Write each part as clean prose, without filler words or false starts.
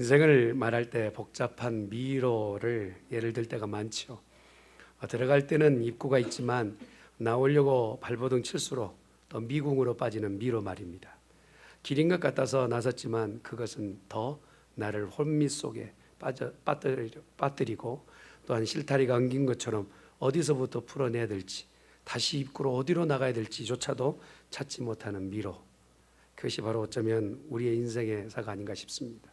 인생을 말할 때 복잡한 미로를 예를 들 때가 많죠. 들어갈 때는 입구가 있지만 나오려고 발버둥 칠수록 또 미궁으로 빠지는 미로 말입니다. 길인 것 같아서 나섰지만 그것은 더 나를 혼미 속에 빠뜨리고 또한 실타리가 엉긴 것처럼 어디서부터 풀어내야 될지, 다시 입구로 어디로 나가야 될지조차도 찾지 못하는 미로, 그것이 바로 어쩌면 우리의 인생의 사가 아닌가 싶습니다.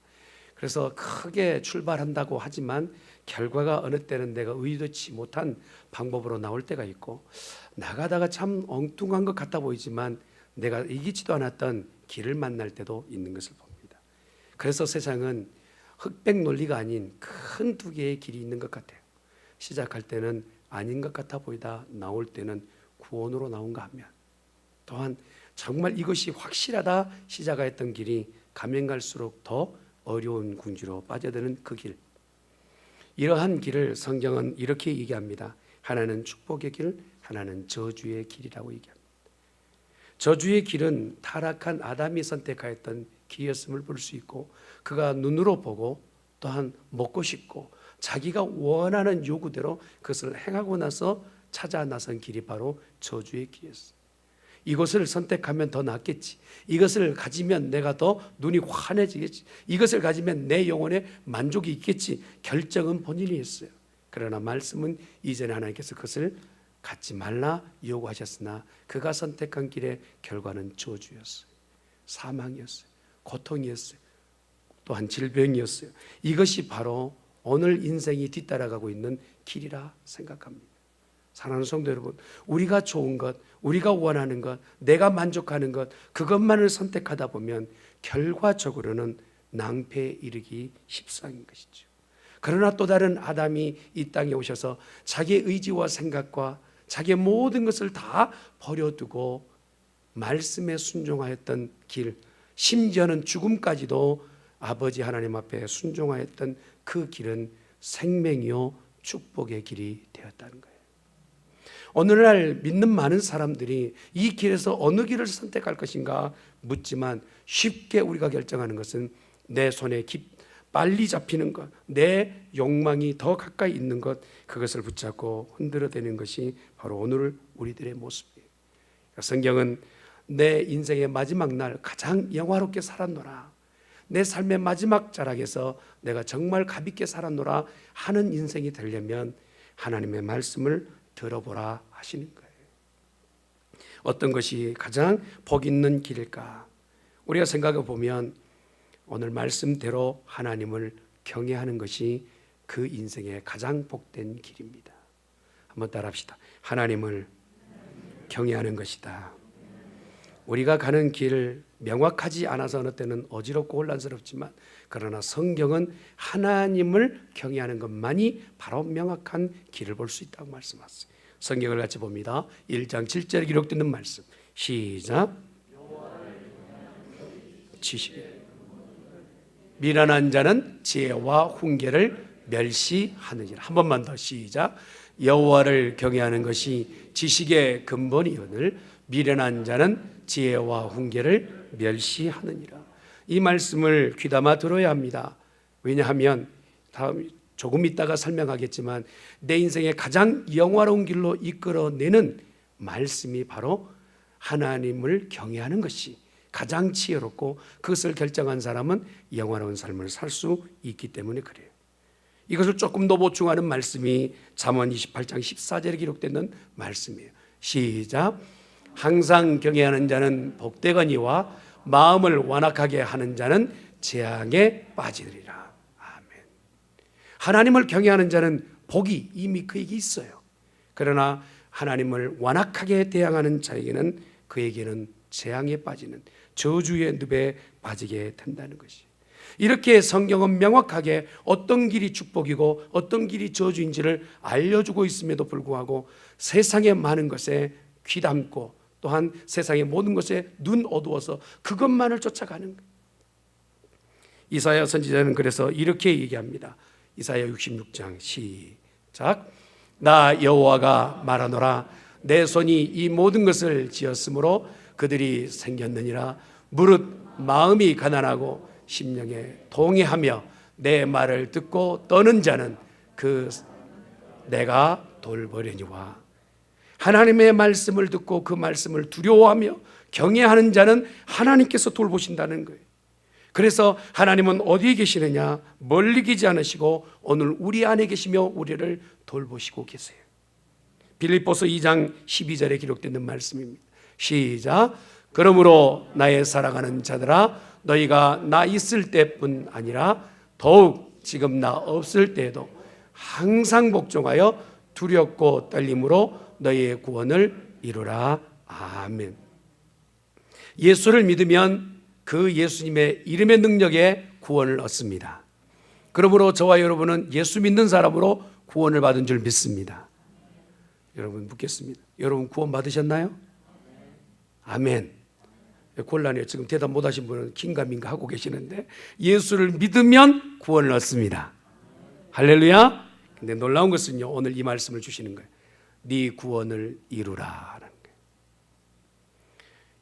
그래서 크게 출발한다고 하지만 결과가 어느 때는 내가 의도치 못한 방법으로 나올 때가 있고, 나가다가 참 엉뚱한 것 같아 보이지만 내가 이기지도 않았던 길을 만날 때도 있는 것을 봅니다. 그래서 세상은 흑백 논리가 아닌 큰 두 개의 길이 있는 것 같아요. 시작할 때는 아닌 것 같아 보이다 나올 때는 구원으로 나온가 하면, 또한 정말 이것이 확실하다 시작했던 길이 가면 갈수록 더 어려운 궁지로 빠져드는 그 길, 이러한 길을 성경은 이렇게 얘기합니다. 하나는 축복의 길, 하나는 저주의 길이라고 얘기합니다. 저주의 길은 타락한 아담이 선택하였던 길이었음을 볼 수 있고, 그가 눈으로 보고 또한 먹고 싶고 자기가 원하는 요구대로 그것을 행하고 나서 찾아 나선 길이 바로 저주의 길이었어요. 이것을 선택하면 더 낫겠지, 이것을 가지면 내가 더 눈이 환해지겠지, 이것을 가지면 내 영혼에 만족이 있겠지, 결정은 본인이 했어요. 그러나 말씀은 이전에 하나님께서 그것을 갖지 말라 요구하셨으나 그가 선택한 길의 결과는 저주였어요. 사망이었어요. 고통이었어요. 또한 질병이었어요. 이것이 바로 오늘 인생이 뒤따라가고 있는 길이라 생각합니다. 사랑하는 성도 여러분, 우리가 좋은 것, 우리가 원하는 것, 내가 만족하는 것, 그것만을 선택하다 보면 결과적으로는 낭패에 이르기 십상인 것이죠. 그러나 또 다른 아담이 이 땅에 오셔서 자기의 의지와 생각과 자기의 모든 것을 다 버려두고 말씀에 순종하였던 길, 심지어는 죽음까지도 아버지 하나님 앞에 순종하였던 그 길은 생명이요 축복의 길이 되었다는 거예요. 오늘날 믿는 많은 사람들이 이 길에서 어느 길을 선택할 것인가 묻지만 쉽게 우리가 결정하는 것은 내 손에 빨리 잡히는 것, 내 욕망이 더 가까이 있는 것, 그것을 붙잡고 흔들어대는 것이 바로 오늘 우리들의 모습이에요. 성경은 내 인생의 마지막 날 가장 영화롭게 살았노라, 내 삶의 마지막 자락에서 내가 정말 가볍게 살았노라 하는 인생이 되려면 하나님의 말씀을 들어보라 하시는 거예요. 어떤 것이 가장 복 있는 길일까? 우리가 생각해 보면 오늘 말씀대로 하나님을 경외하는 것이 그 인생의 가장 복된 길입니다. 한번 따라합시다. 하나님을 경외하는 것이다. 우리가 가는 길 명확하지 않아서 어느 때는 어지럽고 혼란스럽지만, 그러나 성경은 하나님을 경외하는 것만이 바로 명확한 길을 볼 수 있다고 말씀하셨어요. 성경을 같이 봅니다. 1장 7절에 기록되는 말씀, 시작. 미련한 자는 지혜와 훈계를 멸시하느니라. 한 번만 더 시작. 여호와를 경외하는 것이 지식의 근본이오늘 미련한 자는 지혜와 훈계를 멸시하느니라. 이 말씀을 귀담아 들어야 합니다. 왜냐하면 조금 있다가 설명하겠지만 내 인생의 가장 영화로운 길로 이끌어내는 말씀이 바로 하나님을 경외하는 것이 가장 지혜롭고, 그것을 결정한 사람은 영화로운 삶을 살 수 있기 때문에 그래요. 이것을 조금 더 보충하는 말씀이 잠언 28장 14절에 기록되는 말씀이에요. 시작. 항상 경외하는 자는 복되거니와 마음을 완악하게 하는 자는 재앙에 빠지리라. 아멘. 하나님을 경외하는 자는 복이 이미 그에게 있어요. 그러나 하나님을 완악하게 대항하는 자에게는 그에게는 재앙에 빠지는, 저주의 늪에 빠지게 된다는 것이, 이렇게 성경은 명확하게 어떤 길이 축복이고 어떤 길이 저주인지를 알려주고 있음에도 불구하고 세상의 많은 것에 귀담고 또한 세상의 모든 것에 눈 어두워서 그것만을 쫓아가는 거예요. 이사야 선지자는 그래서 이렇게 얘기합니다. 이사야 66장 시작. 나 여호와가 말하노라, 내 손이 이 모든 것을 지었으므로 그들이 생겼느니라. 무릇 마음이 가난하고 심령에 동해하며 내 말을 듣고 떠는 자는 그 내가 돌보려니와. 하나님의 말씀을 듣고 그 말씀을 두려워하며 경외하는 자는 하나님께서 돌보신다는 거예요. 그래서 하나님은 어디에 계시느냐? 멀리 계지 않으시고 오늘 우리 안에 계시며 우리를 돌보시고 계세요. 빌립보서 2장 12절에 기록되는 말씀입니다. 시작. 그러므로 나의 사랑하는 자들아, 너희가 나 있을 때뿐 아니라 더욱 지금 나 없을 때에도 항상 복종하여 두렵고 떨림으로 너희의 구원을 이루라. 아멘. 예수를 믿으면 그 예수님의 이름의 능력에 구원을 얻습니다. 그러므로 저와 여러분은 예수 믿는 사람으로 구원을 받은 줄 믿습니다. 여러분 묻겠습니다. 여러분 구원 받으셨나요? 아멘. 곤란해요. 지금 대답 못 하신 분은 긴가민가 하고 계시는데 예수를 믿으면 구원을 얻습니다. 할렐루야. 근데 놀라운 것은요, 오늘 이 말씀을 주시는 거예요. 네 구원을 이루라.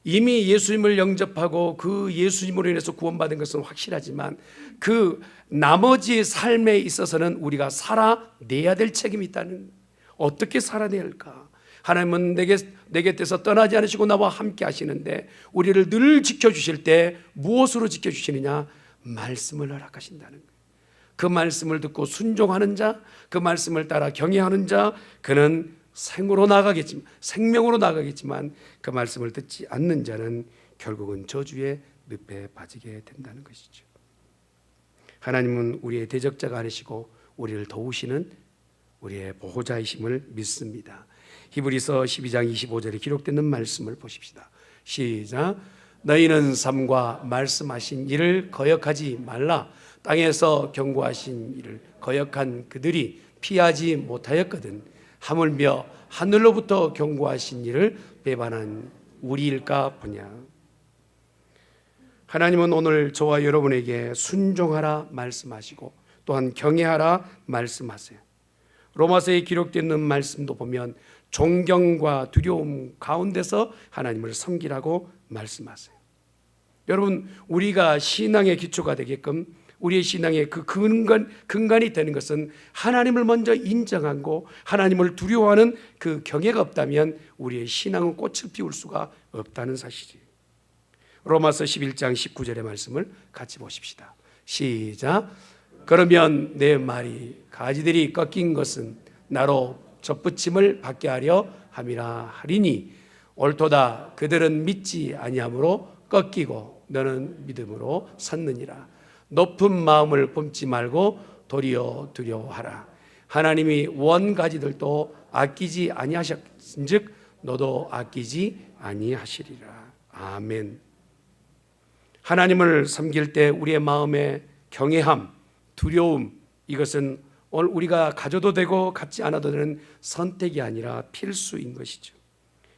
이미 예수님을 영접하고 그 예수님으로 인해서 구원받은 것은 확실하지만 그 나머지 삶에 있어서는 우리가 살아내야 될 책임이 있다는. 어떻게 살아내야 할까? 하나님은 내 곁에서 떠나지 않으시고 나와 함께 하시는데 우리를 늘 지켜주실 때 무엇으로 지켜주시느냐? 말씀을 허락하신다는 거예요. 그 말씀을 듣고 순종하는 자, 그 말씀을 따라 경외하는 자, 그는 생명으로 나가겠지만 그 말씀을 듣지 않는 자는 결국은 저주의 늪에 빠지게 된다는 것이죠. 하나님은 우리의 대적자가 아니시고 우리를 도우시는 우리의 보호자이심을 믿습니다. 히브리서 12장 25절에 기록되는 말씀을 보십시다. 시작. 너희는 삶과 말씀하신 일을 거역하지 말라. 땅에서 경고하신 일을 거역한 그들이 피하지 못하였거든. 하물며 하늘로부터 경고하신 일을 배반한 우리일까 보냐. 하나님은 오늘 저와 여러분에게 순종하라 말씀하시고 또한 경외하라 말씀하세요. 로마서에 기록되는 말씀도 보면 존경과 두려움 가운데서 하나님을 섬기라고 말씀하세요. 여러분, 우리가 신앙의 기초가 되게끔 우리의 신앙의 그 근간이 되는 것은 하나님을 먼저 인정하고 하나님을 두려워하는 그 경외가 없다면 우리의 신앙은 꽃을 피울 수가 없다는 사실이에요. 로마서 11장 19절의 말씀을 같이 보십시다. 시작. 그러면 내 말이 가지들이 꺾인 것은 나로 접붙임을 받게 하려 함이라 하리니 옳도다. 그들은 믿지 아니함으로 꺾이고 너는 믿음으로 섰느니라. 높은 마음을 품지 말고 도리어 두려워하라. 하나님이 원가지들도 아끼지 아니하셨은즉 너도 아끼지 아니하시리라. 아멘. 하나님을 섬길 때 우리의 마음에 경외함, 두려움, 이것은 오늘 우리가 가져도 되고 갖지 않아도 되는 선택이 아니라 필수인 것이죠.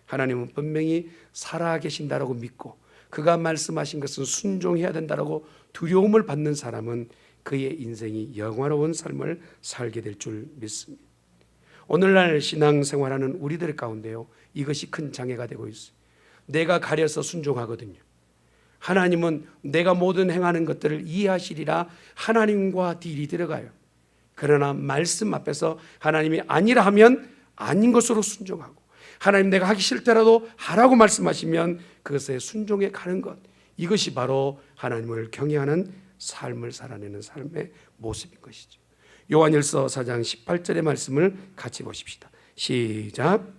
하나님은 분명히 살아계신다라고 믿고 그가 말씀하신 것은 순종해야 된다라고 두려움을 받는 사람은 그의 인생이 영화로운 삶을 살게 될 줄 믿습니다. 오늘날 신앙생활하는 우리들 가운데요, 이것이 큰 장애가 되고 있어요. 내가 가려서 순종하거든요. 하나님은 내가 모든 행하는 것들을 이해하시리라 하나님과 딜이 들어가요. 그러나 말씀 앞에서 하나님이 아니라 하면 아닌 것으로 순종하고, 하나님 내가 하기 싫더라도 하라고 말씀하시면 그것에 순종해 가는 것, 이것이 바로 하나님을 경외하는 삶을 살아내는 삶의 모습인 것이죠. 요한일서 4장 18절의 말씀을 같이 보십시다. 시작.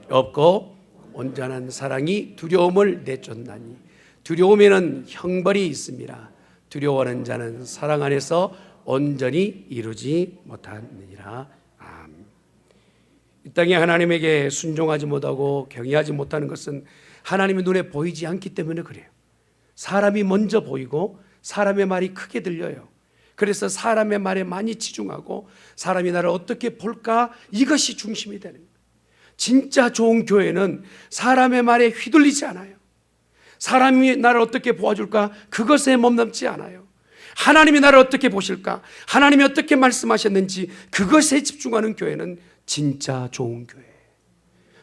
없고 온전한 사랑이 두려움을 내쫓나니 두려움에는 형벌이 있습니다. 두려워하는 자는 사랑 안에서 온전히 이루지 못하느니라. 아멘. 이 땅에 하나님에게 순종하지 못하고 경외하지 못하는 것은 하나님의 눈에 보이지 않기 때문에 그래요. 사람이 먼저 보이고 사람의 말이 크게 들려요. 그래서 사람의 말에 많이 치중하고 사람이 나를 어떻게 볼까, 이것이 중심이 되는 거예요. 진짜 좋은 교회는 사람의 말에 휘둘리지 않아요. 사람이 나를 어떻게 보아줄까, 그것에 몸담지 않아요. 하나님이 나를 어떻게 보실까, 하나님이 어떻게 말씀하셨는지 그것에 집중하는 교회는 진짜 좋은 교회예요.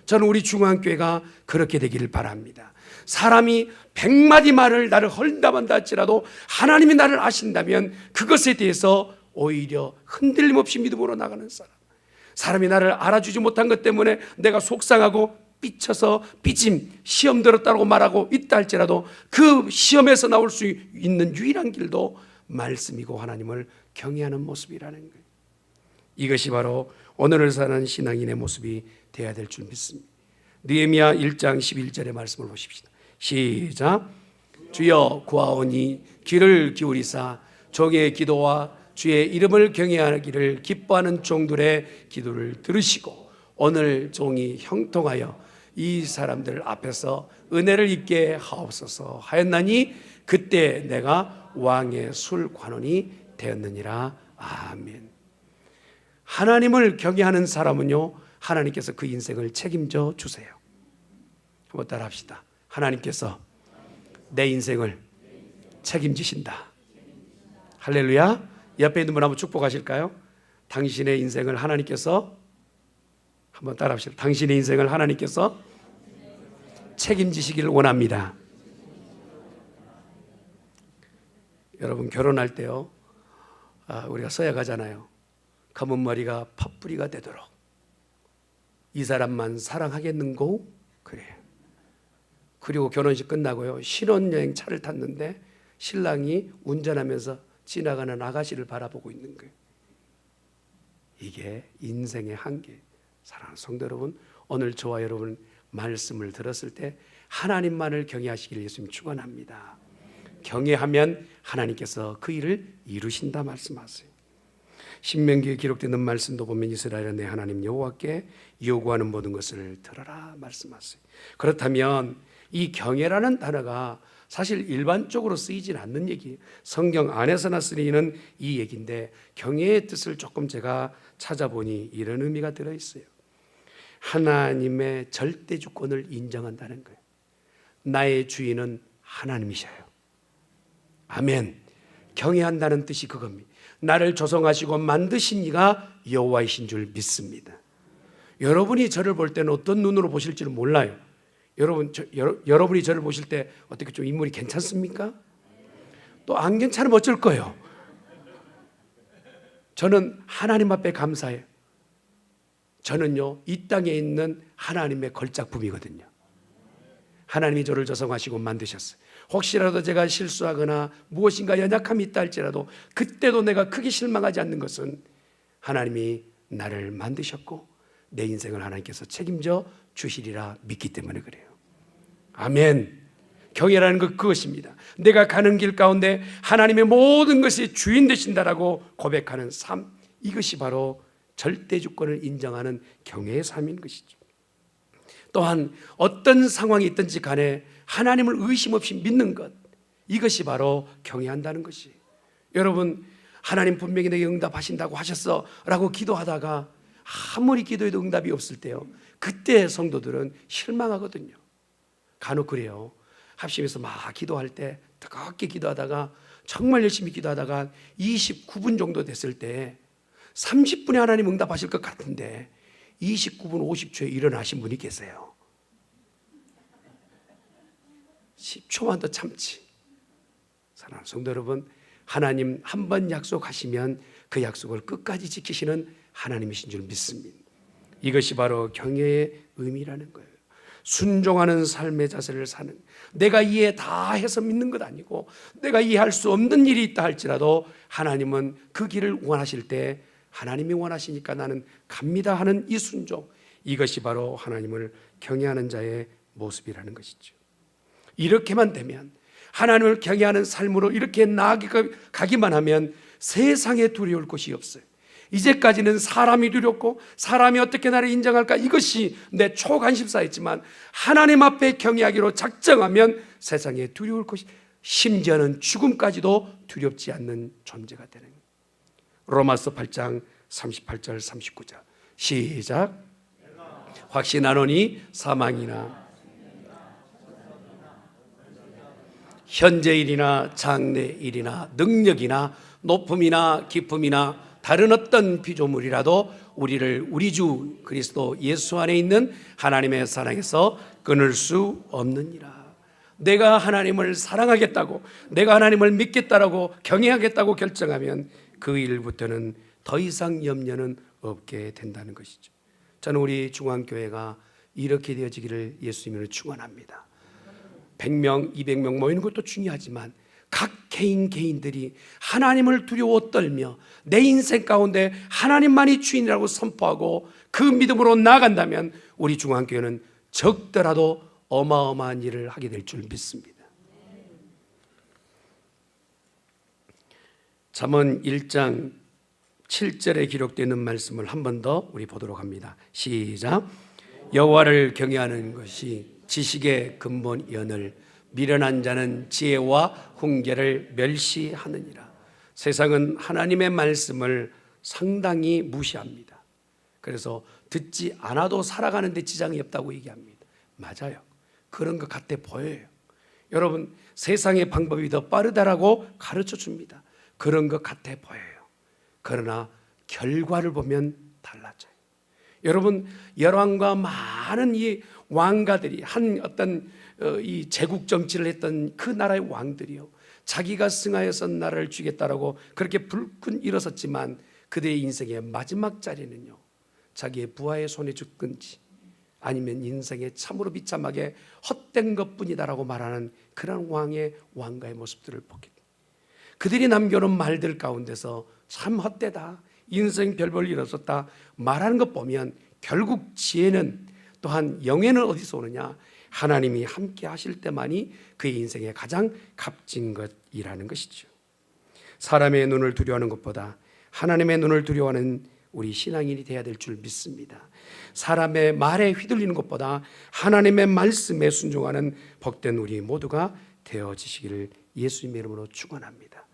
저는 우리 중앙교회가 그렇게 되기를 바랍니다. 사람이 100마디 말을 나를 헐다만다 할지라도 하나님이 나를 아신다면 그것에 대해서 오히려 흔들림 없이 믿음으로 나가는 사람, 사람이 나를 알아주지 못한 것 때문에 내가 속상하고 삐쳐서 삐짐, 시험 들었다고 말하고 있다 할지라도 그 시험에서 나올 수 있는 유일한 길도 말씀이고 하나님을 경외하는 모습이라는 거예요. 이것이 바로 오늘을 사는 신앙인의 모습이 되어야 될 줄 믿습니다. 느헤미야 1장 11절의 말씀을 보십시다. 시작. 주여 구하오니 귀를 기울이사 종의 기도와 주의 이름을 경외하기를 기뻐하는 종들의 기도를 들으시고 오늘 종이 형통하여 이 사람들 앞에서 은혜를 입게 하옵소서 하였나니 그때 내가 왕의 술관원이 되었느니라. 아멘. 하나님을 경외하는 사람은요, 하나님께서 그 인생을 책임져 주세요. 한번 따라 합시다. 하나님께서 내 인생을 책임지신다. 할렐루야. 옆에 있는 분 한번 축복하실까요? 당신의 인생을 하나님께서, 한번 따라 합시다. 당신의 인생을 하나님께서 책임지시기를 원합니다. 여러분 결혼할 때요, 우리가 써야 가잖아요. 검은 머리가 팥뿌리가 되도록 이 사람만 사랑하겠는고? 그래요. 그리고 결혼식 끝나고요, 신혼여행 차를 탔는데 신랑이 운전하면서 지나가는 아가씨를 바라보고 있는 거예요. 이게 인생의 한계. 사랑하는 성도 여러분, 오늘 저와 여러분 말씀을 들었을 때 하나님만을 경외하시기를 예수님 축원합니다. 경외하면 하나님께서 그 일을 이루신다 말씀하세요. 신명기에 기록되는 말씀도 보면 이스라엘은 내 하나님 여호와께 요구하는 모든 것을 들어라 말씀하세요. 그렇다면 이 경외라는 단어가 사실 일반적으로 쓰이진 않는 얘기예요. 성경 안에서나 쓰이는 이 얘기인데 경외의 뜻을 조금 제가 찾아보니 이런 의미가 들어있어요. 하나님의 절대 주권을 인정한다는 거예요. 나의 주인은 하나님이셔요. 아멘. 경외한다는 뜻이 그겁니다. 나를 조성하시고 만드신 이가 여호와이신 줄 믿습니다. 여러분이 저를 볼 때는 어떤 눈으로 보실지는 몰라요. 여러분이 저를 보실 때 어떻게 좀 인물이 괜찮습니까? 또 안 괜찮으면 어쩔 거예요. 저는 하나님 앞에 감사해요. 저는요, 이 땅에 있는 하나님의 걸작품이거든요. 하나님이 저를 조성하시고 만드셨어요. 혹시라도 제가 실수하거나 무엇인가 연약함이 있다 할지라도 그때도 내가 크게 실망하지 않는 것은 하나님이 나를 만드셨고 내 인생을 하나님께서 책임져 주시리라 믿기 때문에 그래요. 아멘. 경외라는 것 그것입니다. 내가 가는 길 가운데 하나님의 모든 것이 주인 되신다라고 고백하는 삶, 이것이 바로 절대 주권을 인정하는 경외의 삶인 것이죠. 또한 어떤 상황이 있든지 간에 하나님을 의심 없이 믿는 것, 이것이 바로 경외한다는 것이. 여러분, 하나님 분명히 내게 응답하신다고 하셨어 라고 기도하다가 아무리 기도해도 응답이 없을 때요, 그때 성도들은 실망하거든요. 간혹 그래요. 합심해서 막 기도할 때 뜨겁게 기도하다가 정말 열심히 기도하다가 29분 정도 됐을 때 30분에 하나님 응답하실 것 같은데 29분 50초에 일어나신 분이 계세요. 10초만 더 참지. 사랑하는 성도 여러분, 하나님 한 번 약속하시면 그 약속을 끝까지 지키시는 하나님이신 줄 믿습니다. 이것이 바로 경외의 의미라는 거예요. 순종하는 삶의 자세를 사는, 내가 이해 다 해서 믿는 것 아니고 내가 이해할 수 없는 일이 있다 할지라도 하나님은 그 길을 원하실 때 하나님이 원하시니까 나는 갑니다 하는 이 순종, 이것이 바로 하나님을 경외하는 자의 모습이라는 것이죠. 이렇게만 되면, 하나님을 경외하는 삶으로 이렇게 나아가기만 하면 세상에 두려울 것이 없어요. 이제까지는 사람이 두렵고 사람이 어떻게 나를 인정할까, 이것이 내 초관심사였지만 하나님 앞에 경외하기로 작정하면 세상에 두려울 것이, 심지어는 죽음까지도 두렵지 않는 존재가 되는 거예요. 로마서 8장 38절 39절 시작. 확신하노니 사망이나 현재일이나 장래일이나 능력이나 높음이나 깊음이나 다른 어떤 피조물이라도 우리를 우리 주 그리스도 예수 안에 있는 하나님의 사랑에서 끊을 수 없느니라. 내가 하나님을 사랑하겠다고, 내가 하나님을 믿겠다라고 경외하겠다고 결정하면 그 일부터는 더 이상 염려는 없게 된다는 것이죠. 저는 우리 중앙교회가 이렇게 되어지기를 예수님으로 축원합니다. 100명, 200명 모이는 것도 중요하지만 각 개인들이 하나님을 두려워 떨며 내 인생 가운데 하나님만이 주인이라고 선포하고 그 믿음으로 나아간다면 우리 중앙교회는 적더라도 어마어마한 일을 하게 될 줄 믿습니다. 잠언 1장 7절에 기록되어 있는 말씀을 한 번 더 우리 보도록 합니다. 시작. 여호와를 경외하는 것이 지식의 근본이언을 미련한 자는 지혜와 훈계를 멸시하느니라. 세상은 하나님의 말씀을 상당히 무시합니다. 그래서 듣지 않아도 살아가는 데 지장이 없다고 얘기합니다. 맞아요. 그런 것 같아 보여요. 여러분, 세상의 방법이 더 빠르다라고 가르쳐 줍니다. 그런 것 같아 보여요. 그러나 결과를 보면 달라져요. 여러분, 열왕과 많은 이 왕가들이 한 어떤 이 제국 정치를 했던 그 나라의 왕들이요, 자기가 승하여서 나라를 주겠다라고 그렇게 불끈 일어섰지만 그들의 인생의 마지막 자리는요, 자기의 부하의 손에 죽든지 아니면 인생에 참으로 비참하게 헛된 것뿐이다라고 말하는 그런 왕가의 모습들을 보게 됩니다. 그들이 남겨놓은 말들 가운데서 참 헛되다, 인생 별볼 일 없었다 말하는 것 보면 결국 지혜는 또한 영예는 어디서 오느냐? 하나님이 함께 하실 때만이 그의 인생에 가장 값진 것이라는 것이죠. 사람의 눈을 두려워하는 것보다 하나님의 눈을 두려워하는 우리 신앙인이 되어야 될 줄 믿습니다. 사람의 말에 휘둘리는 것보다 하나님의 말씀에 순종하는 복된 우리 모두가 되어지시기를 예수님의 이름으로 축원합니다.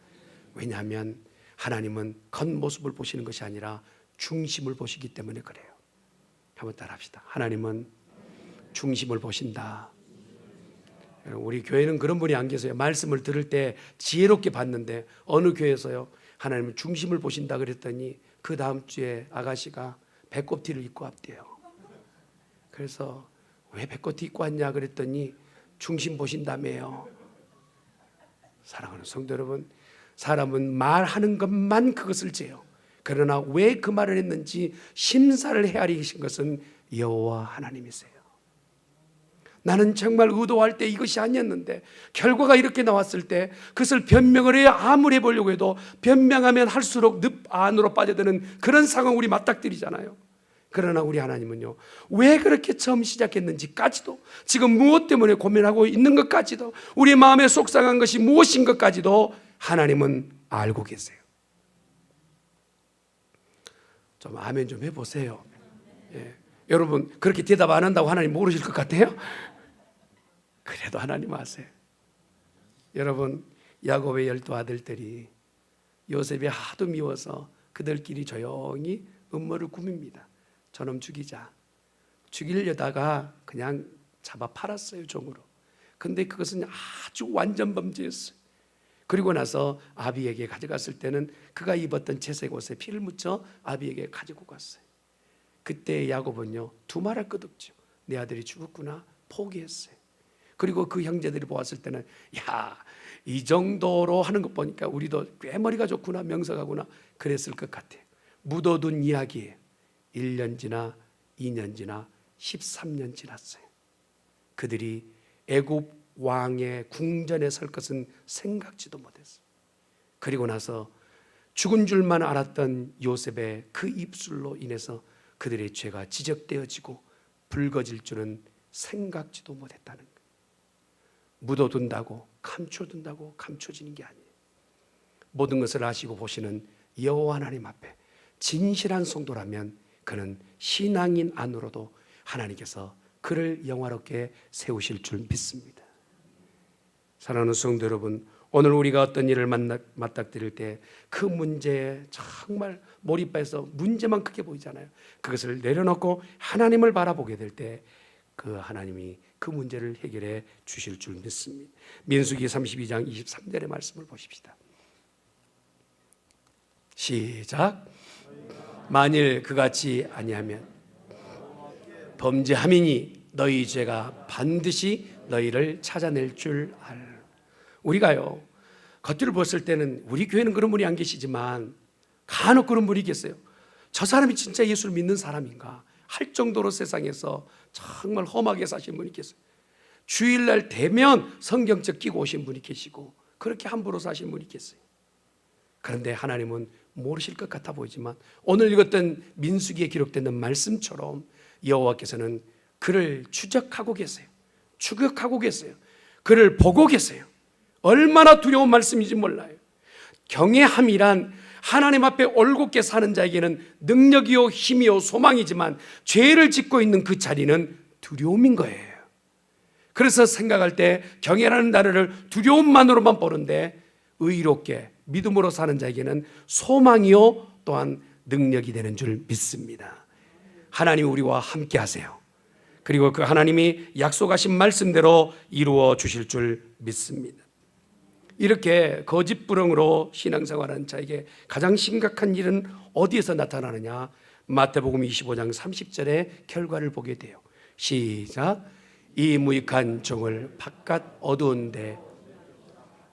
왜냐하면 하나님은 겉모습을 보시는 것이 아니라 중심을 보시기 때문에 그래요. 한번 따라합시다. 하나님은 중심을 보신다. 우리 교회는 그런 분이 안 계세요. 말씀을 들을 때 지혜롭게 봤는데 어느 교회에서요, 하나님은 중심을 보신다 그랬더니 그 다음 주에 아가씨가 배꼽티를 입고 왔대요. 그래서 왜 배꼽티 입고 왔냐 그랬더니 중심 보신다며요. 사랑하는 성도 여러분, 사람은 말하는 것만 그것을 재요. 그러나 왜 그 말을 했는지 심사를 헤아리신 것은 여호와 하나님이세요. 나는 정말 의도할 때 이것이 아니었는데 결과가 이렇게 나왔을 때 그것을 변명을 해야 아무리 해보려고 해도 변명하면 할수록 늪 안으로 빠져드는 그런 상황 우리 맞닥뜨리잖아요. 그러나 우리 하나님은요, 왜 그렇게 처음 시작했는지까지도, 지금 무엇 때문에 고민하고 있는 것까지도, 우리 마음에 속상한 것이 무엇인 것까지도 하나님은 알고 계세요. 좀 아멘 좀 해보세요. 예. 여러분, 그렇게 대답 안 한다고 하나님 모르실 것 같아요? 그래도 하나님 아세요. 여러분, 야곱의 12아들들이 요셉이 하도 미워서 그들끼리 조용히 음모를 꾸밉니다. 저놈 죽이자. 죽이려다가 그냥 잡아 팔았어요, 종으로. 근데 그것은 아주 완전 범죄였어요. 그리고 나서 아비에게 가져갔을 때는 그가 입었던 채색 옷에 피를 묻혀 아비에게 가지고 갔어요. 그때 야곱은요, 두말할 것 없죠. 내 아들이 죽었구나, 포기했어요. 그리고 그 형제들이 보았을 때는, 야, 이 정도로 하는 것 보니까 우리도 꽤 머리가 좋구나, 명석하구나 그랬을 것 같아요. 묻어둔 이야기예요. 1년 지나 2년 지나 13년 지났어요. 그들이 애굽 왕의 궁전에 설 것은 생각지도 못했어요. 그리고 나서 죽은 줄만 알았던 요셉의 그 입술로 인해서 그들의 죄가 지적되어지고 붉어질 줄은 생각지도 못했다는 거예요. 묻어둔다고 감춰둔다고 감춰지는 게 아니에요. 모든 것을 아시고 보시는 여호와 하나님 앞에 진실한 성도라면 그는 신앙인 안으로도 하나님께서 그를 영화롭게 세우실 줄 믿습니다. 사랑하는 성도 여러분, 오늘 우리가 어떤 일을 맞닥뜨릴 때 그 문제에 정말 몰입해서 문제만 크게 보이잖아요. 그것을 내려놓고 하나님을 바라보게 될 때 그 하나님이 그 문제를 해결해 주실 줄 믿습니다. 민수기 32장 23절의 말씀을 보십시다. 시작. 만일 그같이 아니하면 범죄함이니 너희 죄가 반드시 너희를 찾아낼 줄 알. 우리가요, 겉으로 봤을 때는 우리 교회는 그런 분이 안 계시지만 간혹 그런 분이 계세요. 저 사람이 진짜 예수를 믿는 사람인가 할 정도로 세상에서 정말 험하게 사신 분이 계세요. 주일날 되면 성경책 끼고 오신 분이 계시고 그렇게 함부로 사신 분이 계세요. 그런데 하나님은 모르실 것 같아 보이지만 오늘 읽었던 민수기에 기록된 말씀처럼 여호와께서는 그를 추적하고 계세요. 추격하고 계세요. 그를 보고 계세요. 얼마나 두려운 말씀인지 몰라요. 경외함이란 하나님 앞에 올곧게 사는 자에게는 능력이요 힘이요 소망이지만 죄를 짓고 있는 그 자리는 두려움인 거예요. 그래서 생각할 때 경외라는 단어를 두려움만으로만 보는데 의롭게 믿음으로 사는 자에게는 소망이요 또한 능력이 되는 줄 믿습니다. 하나님 우리와 함께 하세요. 그리고 그 하나님이 약속하신 말씀대로 이루어 주실 줄 믿습니다. 이렇게 거짓부렁으로 신앙생활하는 자에게 가장 심각한 일은 어디에서 나타나느냐? 마태복음 25장 30절의 결과를 보게 돼요. 시작. 이 무익한 종을 바깥 어두운데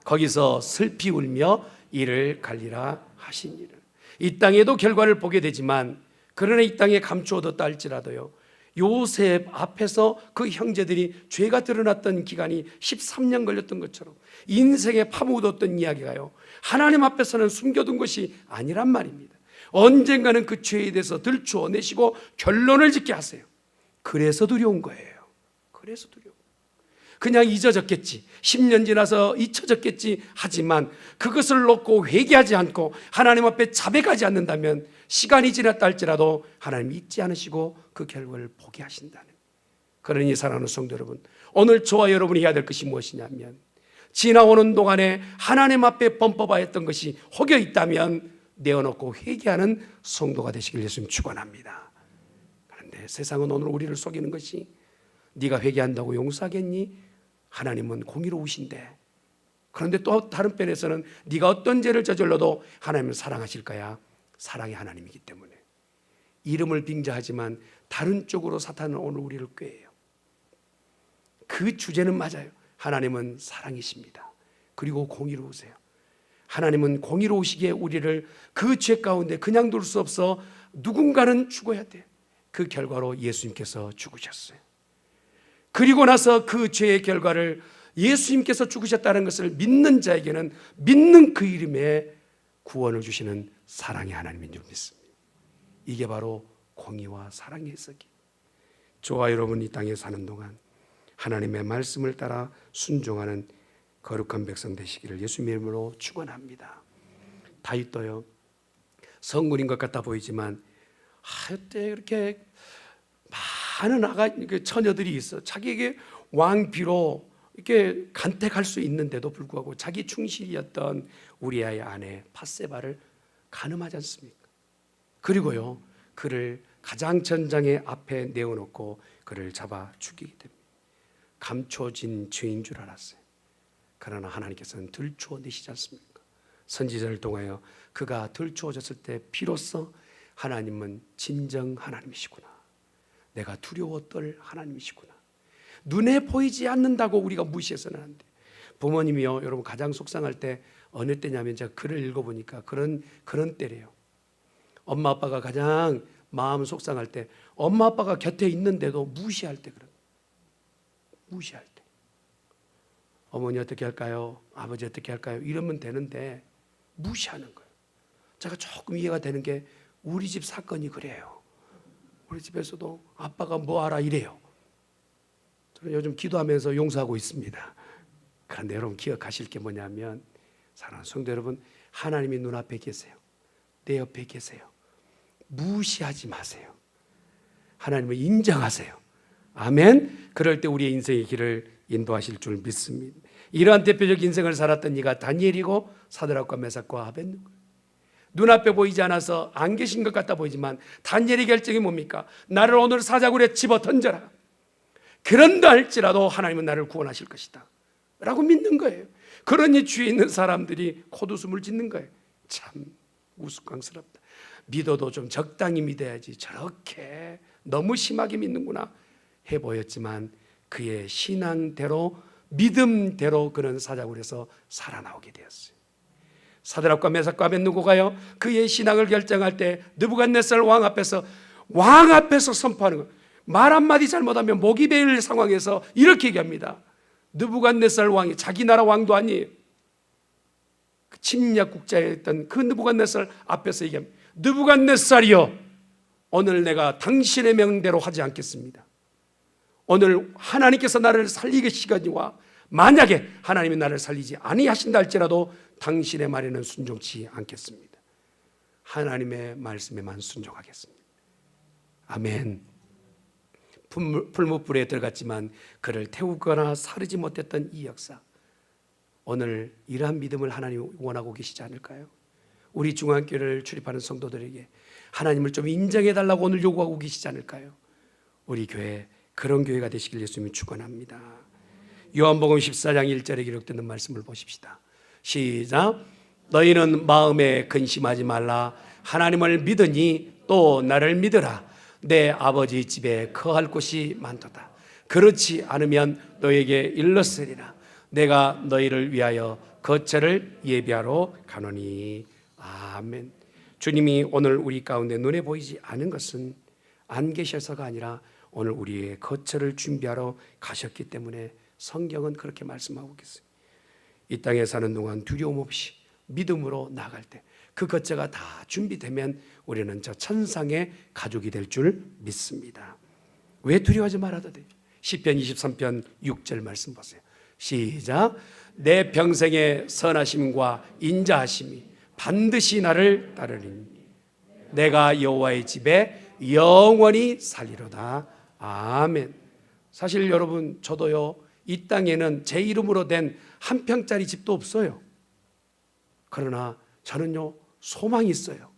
거기서 슬피 울며 이를 갈리라 하시니라. 이 땅에도 결과를 보게 되지만 그러나 이 땅에 감추어뒀다 할지라도요, 요셉 앞에서 그 형제들이 죄가 드러났던 기간이 13년 걸렸던 것처럼 인생에 파묻었던 이야기가요, 하나님 앞에서는 숨겨둔 것이 아니란 말입니다. 언젠가는 그 죄에 대해서 들추어내시고 결론을 짓게 하세요. 그래서 두려운 거예요. 그래서 두려워. 그냥 잊어졌겠지, 10년 지나서 잊혀졌겠지 하지만 그것을 놓고 회개하지 않고 하나님 앞에 자백하지 않는다면 시간이 지났다 할지라도 하나님 잊지 않으시고 그 결과를 보게 하신다는. 그러니 사랑하는 성도 여러분, 오늘 저와 여러분이 해야 될 것이 무엇이냐면 지나오는 동안에 하나님 앞에 범법하였던 것이 혹여 있다면 내어놓고 회개하는 성도가 되시길 예수님 축원합니다. 그런데 세상은 오늘 우리를 속이는 것이 네가 회개한다고 용서하겠니? 하나님은 공의로우신데. 그런데 또 다른 편에서는 네가 어떤 죄를 저질러도 하나님은 사랑하실 거야. 사랑의 하나님이기 때문에. 이름을 빙자하지만 다른 쪽으로 사탄은 오늘 우리를 꾀해요. 그 주제는 맞아요. 하나님은 사랑이십니다. 그리고 공의로우세요. 하나님은 공의로우시기에 우리를 그 죄 가운데 그냥 둘 수 없어 누군가는 죽어야 돼. 그 결과로 예수님께서 죽으셨어요. 그리고 나서 그 죄의 결과를 예수님께서 죽으셨다는 것을 믿는 자에게는 믿는 그 이름에 구원을 주시는 사랑의 하나님인 줄 믿습니다. 이게 바로 공의와 사랑의 해석이. 저와 여러분 이 땅에 사는 동안 하나님의 말씀을 따라 순종하는 거룩한 백성 되시기를 예수님의 이름으로 축원합니다. 다윗도요, 성군인 것 같아 보이지만 하여튼 이렇게 많은 처녀들이 있어. 자기에게 왕비로 이렇게 간택할 수 있는데도 불구하고 자기 충실이었던 우리아의 아내 밧세바를 간음하지 않습니까? 그리고요, 그를 가장 전장의 앞에 내어놓고 그를 잡아 죽이게 됩니다. 감춰진 죄인 줄 알았어요. 그러나 하나님께서는 들추어내시지 않습니까? 선지자를 통하여 그가 들추어졌을 때 비로소 하나님은 진정 하나님이시구나, 내가 두려워 떨 하나님이시구나. 눈에 보이지 않는다고 우리가 무시해서는 안 돼. 부모님이요, 여러분 가장 속상할 때 어느 때냐면 제가 글을 읽어보니까 그런 때래요. 엄마 아빠가 가장 마음 속상할 때, 엄마 아빠가 곁에 있는데도 무시할 때, 그런 무시할 때. 어머니 어떻게 할까요? 아버지 어떻게 할까요? 이러면 되는데 무시하는 거예요. 제가 조금 이해가 되는 게 우리 집 사건이 그래요. 우리 집에서도 아빠가 뭐 하라 이래요. 저는 요즘 기도하면서 용서하고 있습니다. 그런데 여러분 기억하실 게 뭐냐면, 사랑하는 성도 여러분, 하나님이 눈앞에 계세요. 내 옆에 계세요. 무시하지 마세요. 하나님을 인정하세요. 아멘. 그럴 때 우리의 인생의 길을 인도하실 줄 믿습니다. 이러한 대표적 인생을 살았던 이가 다니엘이고 사드락과 메삭과 아벳느고. 눈앞에 보이지 않아서 안 계신 것 같아 보이지만 다니엘의 결정이 뭡니까? 나를 오늘 사자굴에 집어 던져라. 그런다 할지라도 하나님은 나를 구원하실 것이다 라고 믿는 거예요. 그러니 주위에 있는 사람들이 콧웃음을 짓는 거예요. 참 우스꽝스럽다. 믿어도 좀 적당히 믿어야지 저렇게 너무 심하게 믿는구나 해 보였지만 그의 신앙대로 믿음대로 그는 사자굴 에서 살아나오게 되었어요. 사드락과 메삭과 아벳느고가요, 그의 신앙을 결정할 때 느부갓네살 왕 앞에서 선포하는 거예요. 말 한마디 잘못하면 목이 베일 상황에서 이렇게 얘기합니다. 느부갓네살 왕이 자기 나라 왕도 아니에요. 그 침략국자였던 그 느부갓네살 앞에서 얘기합니다. 느부갓네살이여, 오늘 내가 당신의 명대로 하지 않겠습니다. 오늘 하나님께서 나를 살리게 시간이와 만약에 하나님이 나를 살리지 아니하신다 할지라도 당신의 말에는 순종치 않겠습니다. 하나님의 말씀에만 순종하겠습니다. 아멘. 풀무불에 들어갔지만 그를 태우거나 사르지 못했던 이 역사, 오늘 이러한 믿음을 하나님이 원하고 계시지 않을까요? 우리 중앙교회를 출입하는 성도들에게 하나님을 좀 인정해달라고 오늘 요구하고 계시지 않을까요? 우리 교회 그런 교회가 되시길 예수님이 축원합니다. 요한복음 14장 1절에 기록되는 말씀을 보십시다. 시작. 너희는 마음에 근심하지 말라. 하나님을 믿으니 또 나를 믿으라. 내 아버지 집에 거할 곳이 많도다. 그렇지 않으면 너에게 일렀으리라. 내가 너희를 위하여 거처를 예비하러 가노니. 아멘. 주님이 오늘 우리 가운데 눈에 보이지 않은 것은 안 계셔서가 아니라 오늘 우리의 거처를 준비하러 가셨기 때문에 성경은 그렇게 말씀하고 계세요. 이 땅에 사는 동안 두려움 없이 믿음으로 나갈 때 그 거처가 다 준비되면 우리는 저 천상의 가족이 될 줄 믿습니다. 왜 두려워하지 말아도 돼요? 시편 23편 6절 말씀 보세요. 시작. 내 평생의 선하심과 인자하심이 반드시 나를 따르리니 내가 여호와의 집에 영원히 살리로다. 아멘. 사실 여러분, 저도요, 이 땅에는 제 이름으로 된 한 평짜리 집도 없어요. 그러나 저는요, 소망이 있어요.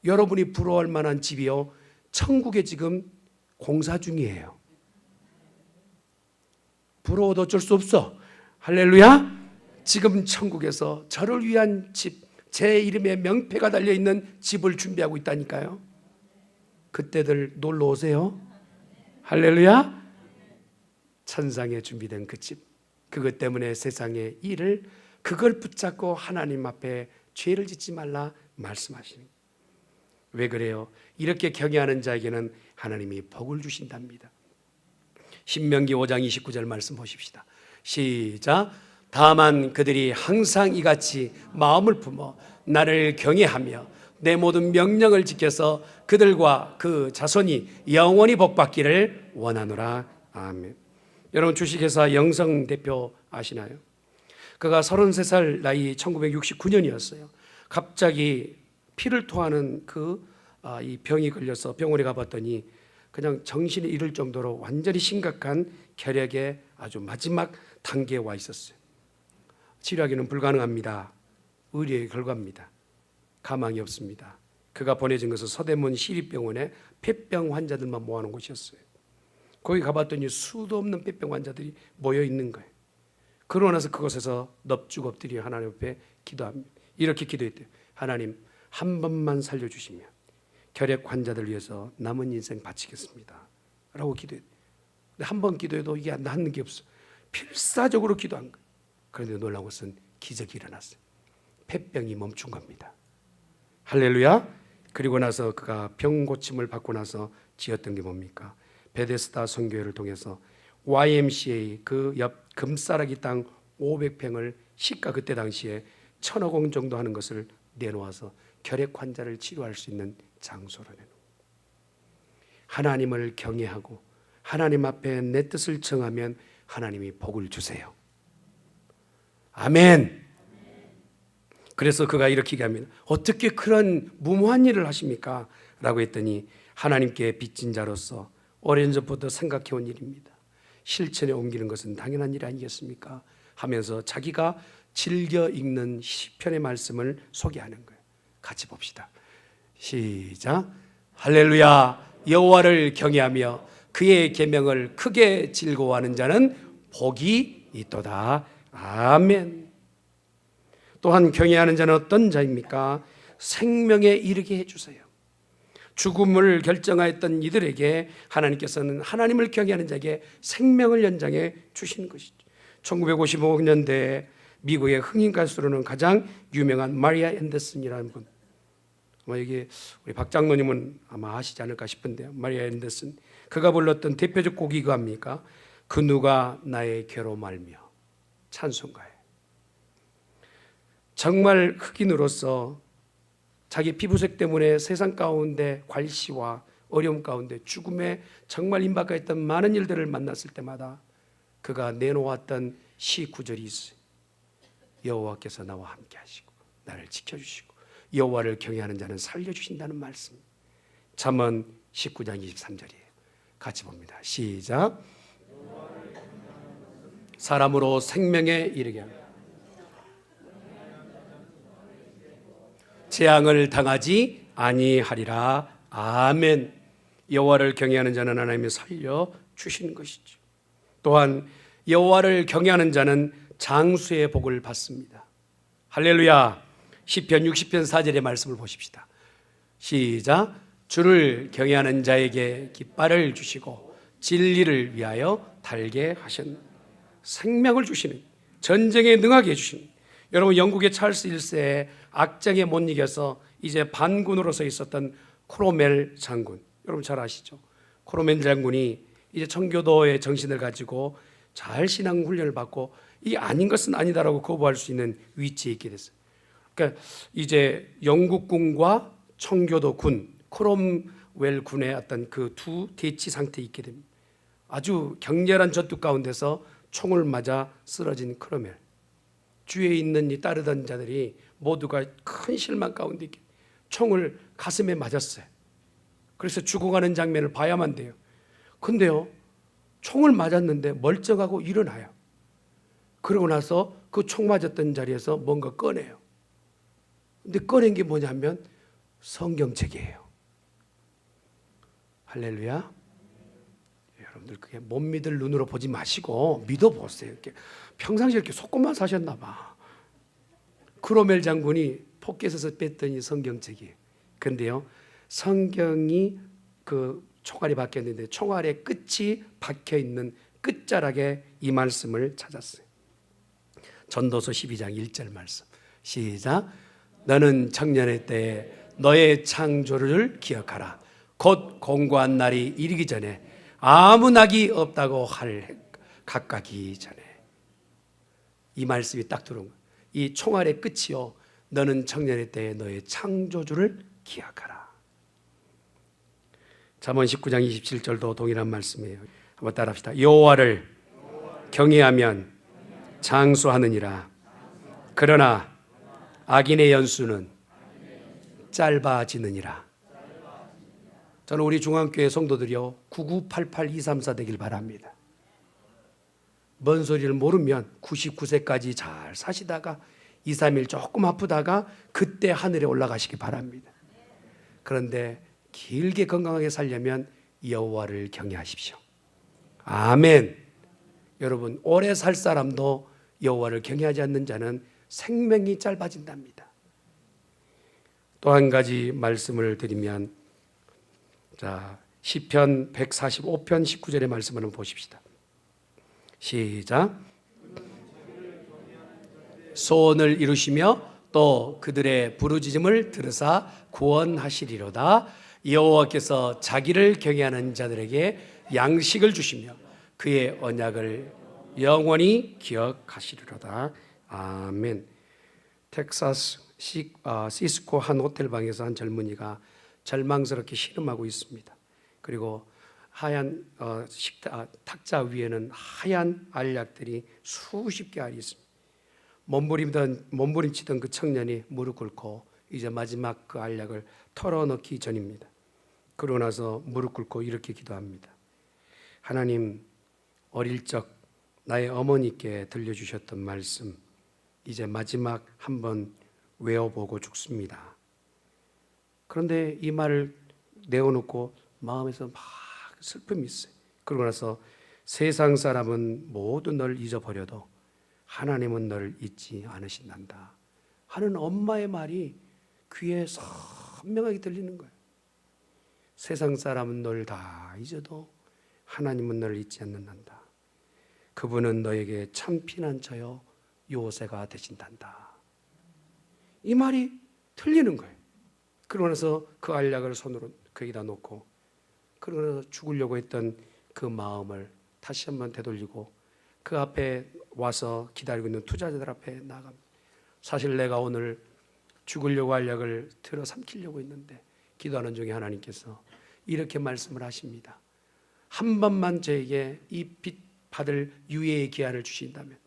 여러분이 부러워할 만한 집이요, 천국에 지금 공사 중이에요. 부러워도 어쩔 수 없어. 할렐루야. 지금 천국에서 저를 위한 집, 제 이름에 명패가 달려있는 집을 준비하고 있다니까요. 그때들 놀러 오세요. 할렐루야. 천상에 준비된 그 집, 그것 때문에 세상의 일을, 그걸 붙잡고 하나님 앞에 죄를 짓지 말라 말씀하시는. 왜 그래요? 이렇게 경외하는 자에게는 하나님이 복을 주신답니다. 신명기 5장 29절 말씀 보십시다. 시작. 다만 그들이 항상 이같이 마음을 품어 나를 경외하며 내 모든 명령을 지켜서 그들과 그 자손이 영원히 복받기를 원하노라. 아멘. 여러분, 주식회사 영성 대표 아시나요? 그가 33살 나이 1969년이었어요. 갑자기 피를 토하는 이 병이 걸려서 병원에 가봤더니 그냥 정신이 잃을 정도로 완전히 심각한 결핵의 아주 마지막 단계에 와 있었어요. 치료하기는 불가능합니다. 의료의 결과입니다. 가망이 없습니다. 그가 보내진 것은 서대문 시립병원에 폐병 환자들만 모아놓은 곳이었어요. 거기 가봤더니 수도 없는 폐병 환자들이 모여 있는 거예요. 그러고 나서 그곳에서 넙죽 엎드려 하나님 앞에 기도합니다. 이렇게 기도했대요. 하나님, 한 번만 살려주시면 결핵 환자들 위해서 남은 인생 바치겠습니다 라고 기도했대요. 근데 한 번 기도해도 이게 낫는 게 없어. 필사적으로 기도한 거예요. 그런데 놀라운 것은 기적이 일어났어요. 폐병이 멈춘 겁니다. 할렐루야. 그리고 나서 그가 병 고침을 받고 나서 지었던 게 뭡니까? 베데스다 선교회를 통해서 YMCA 그 옆 금싸라기 땅 500평을 시가 그때 당시에 1,000억 원 정도 하는 것을 내놓아서 결핵 환자를 치료할 수 있는 장소로 내놓은. 하나님을 경외하고 하나님 앞에 내 뜻을 청하면 하나님이 복을 주세요. 아멘. 그래서 그가 이렇게 얘기합니다. 어떻게 그런 무모한 일을 하십니까? 라고 했더니 하나님께 빚진 자로서 오랜 전부터 생각해온 일입니다. 실천에 옮기는 것은 당연한 일 아니겠습니까? 하면서 자기가 즐겨 읽는 시편의 말씀을 소개하는 거예요. 같이 봅시다. 시작. 할렐루야. 여호와를 경외하며 그의 계명을 크게 즐거워하는 자는 복이 있도다. 아멘. 또한 경외하는 자는 어떤 자입니까? 생명에 이르게 해주세요. 죽음을 결정하였던 이들에게 하나님께서는 하나님을 경외하는 자에게 생명을 연장해 주신 것이죠. 1955년대에 미국의 흥인 가수로는 가장 유명한 마리아 앤더슨이라는 분, 아마 여기 우리 박 장로님은 아마 아시지 않을까 싶은데요. 마리아 앤더슨, 그가 불렀던 대표적 곡이 그겁니까? 그 누가 나의 괴로움 알며. 찬송가예요. 정말 흑인으로서 자기 피부색 때문에 세상 가운데 괄시와 어려움 가운데 죽음에 정말 임박했던 많은 일들을 만났을 때마다 그가 내놓았던 시 구절이 있어요. 여호와께서 나와 함께 하시고 나를 지켜주시고 여호와를 경외하는 자는 살려주신다는 말씀. 잠언 19장 23절이에요. 같이 봅니다. 시작. 사람으로 생명에 이르게 하며 재앙을 당하지 아니하리라. 아멘. 여호와를 경외하는 자는 하나님이 살려 주시는 것이죠. 또한 여호와를 경외하는 자는 장수의 복을 받습니다. 할렐루야. 시편 60편 4절의 말씀을 보십시다. 시작. 주를 경외하는 자에게 깃발을 주시고 진리를 위하여 달게 하신, 생명을 주시는, 전쟁에 능하게 해주시는. 여러분, 영국의 찰스 1세에 악장에 못 이겨서 이제 반군으로 서 있었던 크로멜 장군, 여러분 잘 아시죠? 크로멜 장군이 이제 청교도의 정신을 가지고 잘 신앙 훈련을 받고 이게 아닌 것은 아니다라고 거부할 수 있는 위치에 있게 됐어요. 그러니까 이제 영국군과 청교도 군, 크롬웰 군의 어떤 그 두 대치 상태에 있게 됩니다. 아주 격렬한 전투 가운데서 총을 맞아 쓰러진 크로멜, 주위에 있는 이 따르던 자들이 모두가 큰 실망 가운데 있게 총을 가슴에 맞았어요. 그래서 죽어가는 장면을 봐야만 돼요. 근데요, 총을 맞았는데 멀쩡하고 일어나요. 그러고 나서 그 총 맞았던 자리에서 뭔가 꺼내요. 근데 꺼낸 게 뭐냐면 성경책이에요. 할렐루야. 여러분들 그게 못 믿을 눈으로 보지 마시고 믿어보세요. 이렇게 평상시에 이렇게 속고만 사셨나 봐. 크로멜 장군이 포켓에서 뺐더니 성경책이에요. 그런데요, 성경이 그 총알이 박혔는데 총알의 끝이 박혀 있는 끝자락에 이 말씀을 찾았어요. 전도서 12장 1절 말씀. 시작. 너는 청년의 때에 너의 창조를 기억하라. 곧 공고한 날이 이르기 전에 아무 낙이 없다고 할 각각이 전에. 이 말씀이 딱 들어온 거예요. 이 총알의 끝이요, 너는 청년의 때에 너의 창조주를 기억하라. 잠언 19장 27절도 동일한 말씀이에요. 한번 따라합시다. 여호와를 경외하면 장수하느니라. 그러나 악인의 연수는 짧아지느니라. 저는 우리 중앙교회 성도들이요 9988234 되길 바랍니다. 뭔 소리를 모르면 99세까지 잘 사시다가 2, 3일 조금 아프다가 그때 하늘에 올라가시기 바랍니다. 그런데 길게 건강하게 살려면 여호와를 경외하십시오. 아멘. 여러분, 오래 살 사람도 여호와를 경외하지 않는 자는 생명이 짧아진답니다. 또 한 가지 말씀을 드리면, 자, 시편 145편 19절의 말씀을 한번 보십시다. 시작. 소원을 이루시며 또 그들의 부르짖음을 들으사 구원하시리로다. 여호와께서 자기를 경외하는 자들에게 양식을 주시며 그의 언약을 영원히 기억하시리로다. 아멘. 텍사스 시스코 한 호텔방에서 한 젊은이가 절망스럽게 신음하고 있습니다. 그리고 하얀 탁자 위에는 하얀 알약들이 수십 개 알이 있습니다. 몸부림치던 그 청년이 무릎 꿇고 이제 마지막 그 알약을 털어넣기 전입니다. 그러고 나서 무릎 꿇고 이렇게 기도합니다. 하나님, 어릴 적 나의 어머니께 들려주셨던 말씀 이제 마지막 한번 외워보고 죽습니다. 그런데 이 말을 내어놓고 마음에서 막 슬픔이 있어요. 그러고 나서 세상 사람은 모두 널 잊어버려도 하나님은 너를 잊지 않으신단다 하는 엄마의 말이 귀에 선명하게 들리는 거예요. 세상 사람은 널 다 잊어도 하나님은 너를 잊지 않는단다. 그분은 너에게 참 피난처요 요새가 되신단다. 이 말이 틀리는 거예요. 그러고 나서 그 알약을 손으로 거기다 놓고 그러고 나서 죽으려고 했던 그 마음을 다시 한번 되돌리고 그 앞에 와서 기다리고 있는 투자자들 앞에 나갑니다. 사실 내가 오늘 죽으려고 알약을 들어 삼키려고 했는데 기도하는 중에 하나님께서 이렇게 말씀을 하십니다. 한 번만 저에게 이 빚 받을 유예의 기한을 주신다면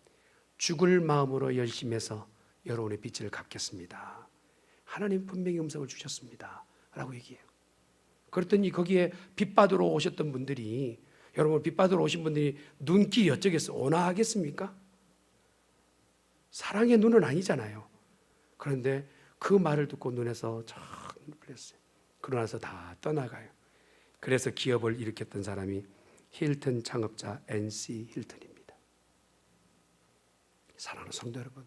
죽을 마음으로 열심히 해서 여러분의 빚을 갚겠습니다. 하나님 분명히 음성을 주셨습니다 라고 얘기해요. 그랬더니 거기에 빚 받으러 오셨던 분들이, 여러분 빚 받으러 오신 분들이 눈길이 어쩌겠어? 온화하겠습니까? 사랑의 눈은 아니잖아요. 그런데 그 말을 듣고 눈에서 쫙 풀렸어요. 그러고 나서 다 떠나가요. 그래서 기업을 일으켰던 사람이 힐튼 창업자 NC 힐튼입니다. 사랑하는 성도 여러분,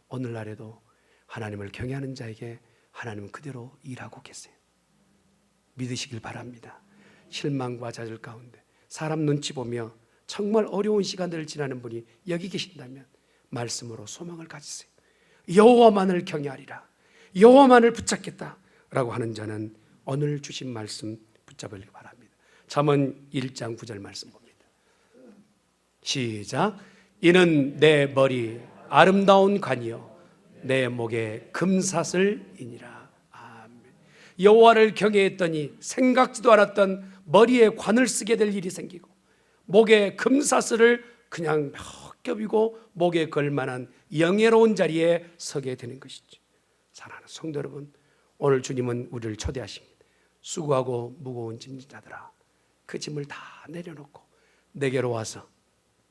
오늘날에도 하나님을 경외하는 자에게 하나님은 그대로 일하고 계세요. 믿으시길 바랍니다. 실망과 좌절 가운데 사람 눈치 보며 정말 어려운 시간들을 지나는 분이 여기 계신다면 말씀으로 소망을 가지세요. 여호와만을 경외하리라, 여호와만을 붙잡겠다 라고 하는 자는 오늘 주신 말씀 붙잡으길 바랍니다. 잠언 1장 9절 말씀 봅니다. 시작. 이는 내 머리 아름다운 관이요 내 목에 금사슬이니라. 아멘. 여호와를 경외했더니 생각지도 않았던 머리에 관을 쓰게 될 일이 생기고 목에 금사슬을 그냥 몇 겹이고 목에 걸만한 영예로운 자리에 서게 되는 것이죠. 사랑하는 성도 여러분, 오늘 주님은 우리를 초대하십니다. 수고하고 무거운 짐진 자들아, 그 짐을 다 내려놓고 내게로 와서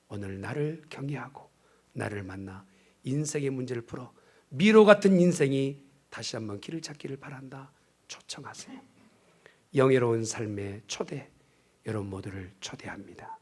오늘 나를 경외하고 나를 만나 인생의 문제를 풀어 미로 같은 인생이 다시 한번 길을 찾기를 바란다 초청하세요. 영예로운 삶의 초대, 여러분 모두를 초대합니다.